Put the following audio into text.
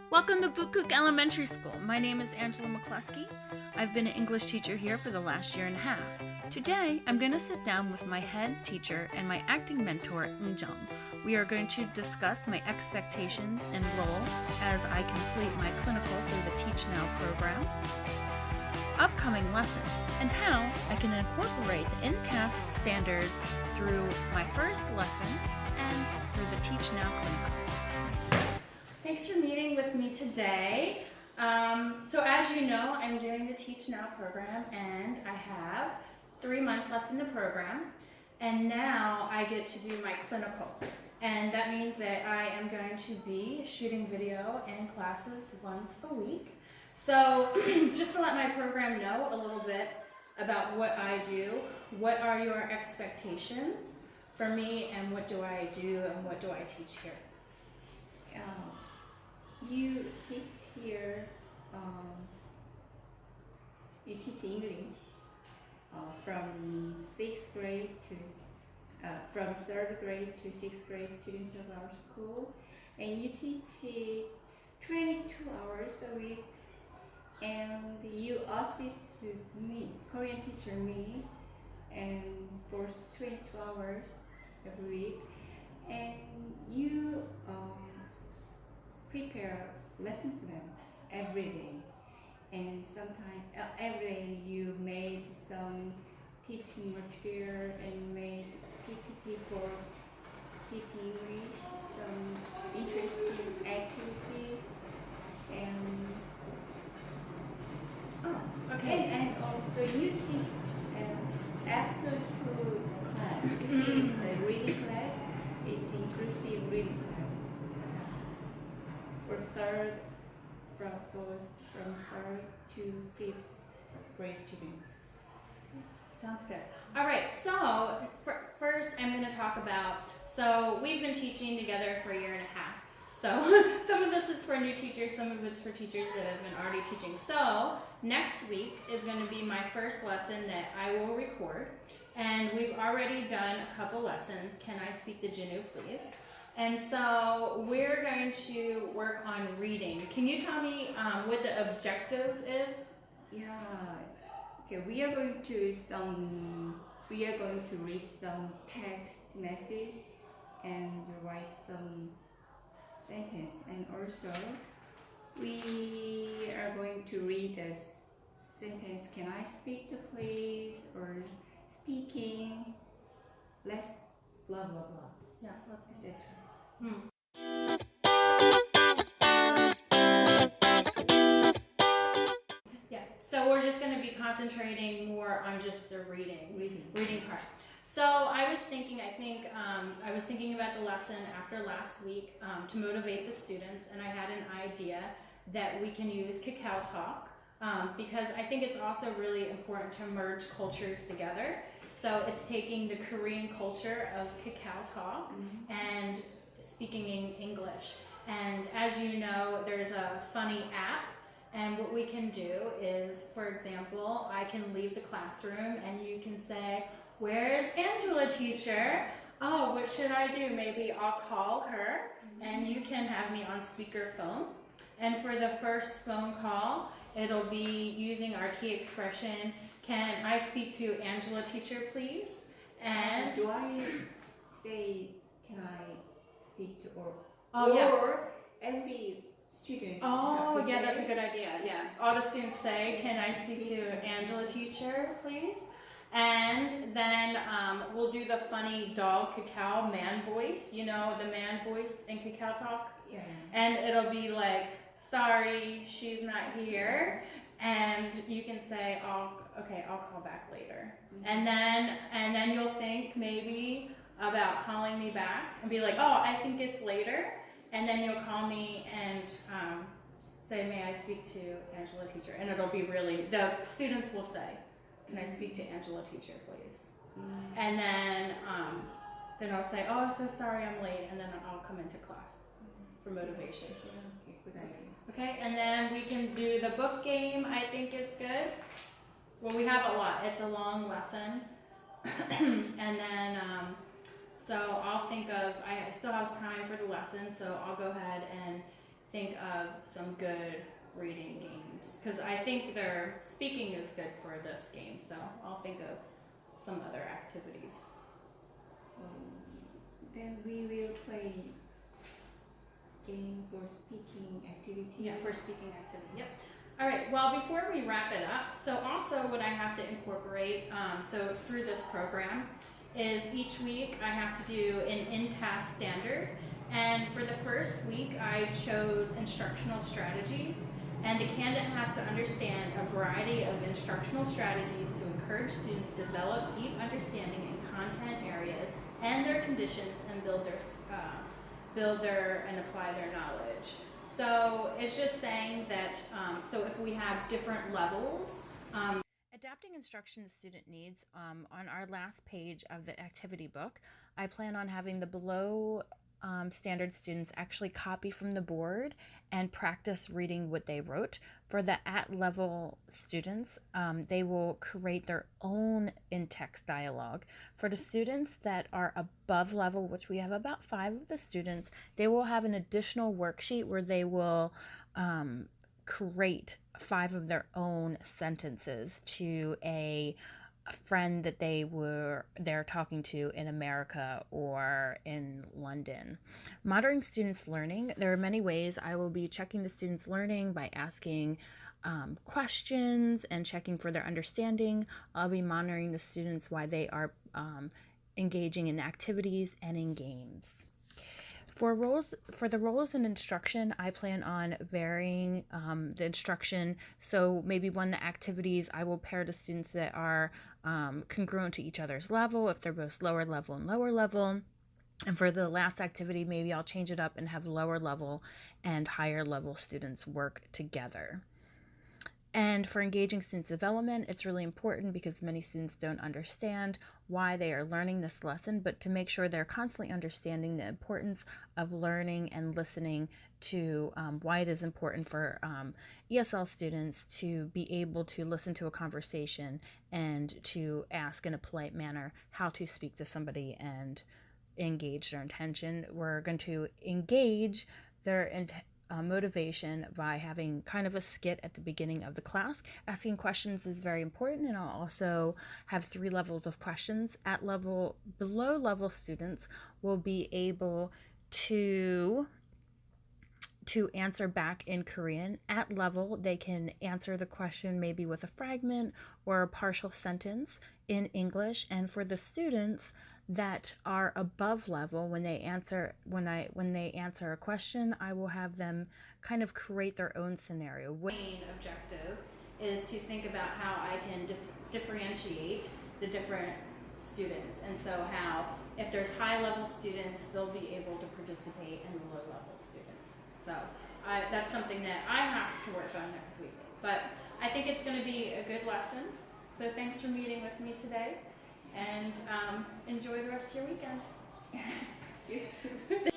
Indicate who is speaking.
Speaker 1: Welcome to Bukuk Elementary School. My name is Angela McCluskey. I've been an English teacher here for the last year and a half. Today, I'm going to sit down with my head teacher and my acting mentor, Eunjung. We are going to discuss my expectations and role as I complete my clinical through the Teach Now program, upcoming lesson, and how I can incorporate the in-task standards through my first lesson and through the Teach Now clinical. Thanks for meeting with me today. So as you know, I'm doing the Teach Now program and I have 3 months left in the program, and now I get to do my clinical. And that means that I am going to be shooting video in classes once a week. So just to let my program know a little bit about what I do, what are your expectations for me, and what do I do and what do I teach here?
Speaker 2: You teach here, you teach English from 6th grade to, from 3rd grade to 6th grade students of our school, and you teach 22 hours a week, and you assist me, Korean teacher me, and for 22 hours every week, and you prepare lesson plan every day, and sometimes every day you made some teaching material and made PPT for teaching English, some interesting activity, and and also you teach after school class, which is a reading class. It's inclusive reading class. For from 3rd to 5th grade students.
Speaker 1: Sounds good. All right, so first I'm going to talk about, so we've been teaching together for a year and a half. So some of this is for new teachers, some of it's for teachers that have been already teaching. So next week is going to be my first lesson that I will record. And we've already done a couple lessons. Can I speak the Jinu, please? And so we're going to work on reading. Can you tell me what the objective is?
Speaker 2: Yeah. Okay. We are going to read some text message and write some sentence, and also we are going to read a sentence. Can I speak to please, or speaking? Let's blah blah blah.
Speaker 1: Yeah, let's
Speaker 2: etc.
Speaker 1: Yeah, so we're just going to be concentrating more on just the reading part. So I was thinking about the lesson after last week to motivate the students, and I had an idea that we can use Kakao Talk because I think it's also really important to merge cultures together. So it's taking the Korean culture of Kakao Talk and speaking in English. And as you know, there's a funny app, and what we can do is, for example, I can leave the classroom and you can say, "Where's Angela, teacher? Oh, what should I do? Maybe I'll call her," and you can have me on speakerphone. And for the first phone call, it'll be using our key expression, "Can I speak to Angela, teacher, please?" And
Speaker 2: do I say, "Can I speak to," or every student?
Speaker 1: Oh, yeah, that's a good idea. Yeah, all the students say, "Can I speak to Angela, teacher, please?" And then we'll do the funny dog Kakao man voice. You know, the man voice in Kakao Talk?
Speaker 2: Yeah.
Speaker 1: And it'll be like, "Sorry, she's not here." And you can say, "Okay, I'll call back later." And then you'll think maybe about calling me back and be like, "Oh, I think it's later." And then you'll call me and say, "May I speak to Angela, teacher?" And it'll be really, the students will say, "Can I speak to Angela, teacher, please?" And then I'll say, "Oh, I'm so sorry I'm late," and then I'll come into class for motivation.
Speaker 2: Okay, good idea.
Speaker 1: Okay, and then we can do the book game, I think is good. Well, we have a lot. It's a long lesson. And then, so I'll think of, I still have time for the lesson, so I'll go ahead and think of some good reading games, because I think their speaking is good for this game, so I'll think of some other activities.
Speaker 2: Then we will play game for speaking activity.
Speaker 1: Yeah, for speaking activity, yep. All right, well, before we wrap it up, so also what I have to incorporate, so through this program, is each week I have to do an in-task standard. And for the first week, I chose instructional strategies. And the candidate has to understand a variety of instructional strategies to encourage students to develop deep understanding in content areas and their conditions and build their and apply their knowledge. So it's just saying that, so if we have different levels, adapting instruction to student needs, on our last page of the activity book, I plan on having the below standard students actually copy from the board and practice reading what they wrote. For the at-level students, they will create their own in-text dialogue. For the students that are above level, which we have about 5 of the students, they will have an additional worksheet where they will create 5 of their own sentences to a friend that they're talking to in America or in London. Monitoring students' learning. There are many ways. I will be checking the students' learning by asking questions and checking for their understanding. I'll be monitoring the students while they are engaging in activities and in games. For the roles in instruction, I plan on varying the instruction. So maybe one of the activities, I will pair the students that are congruent to each other's level, if they're both lower level and lower level. And for the last activity, maybe I'll change it up and have lower level and higher level students work together. And for engaging students' development, it's really important because many students don't understand why they are learning this lesson, but to make sure they're constantly understanding the importance of learning and listening to why it is important for ESL students to be able to listen to a conversation and to ask in a polite manner how to speak to somebody and engage their intention. We're going to engage their motivation by having kind of a skit at the beginning of the class. Asking questions is very important, and I'll also have 3 levels of questions. Below level students will be able to answer back in Korean. At level, they can answer the question maybe with a fragment or a partial sentence in English. And for the students that are above level, when they answer a question, I will have them kind of create their own scenario. The main objective is to think about how I can differentiate the different students, and so how if there's high level students, they'll be able to participate in the low level students. So that's something that I have to work on next week, but I think it's going to be a good lesson. So thanks for meeting with me today. And enjoy the rest of your weekend.
Speaker 2: You too.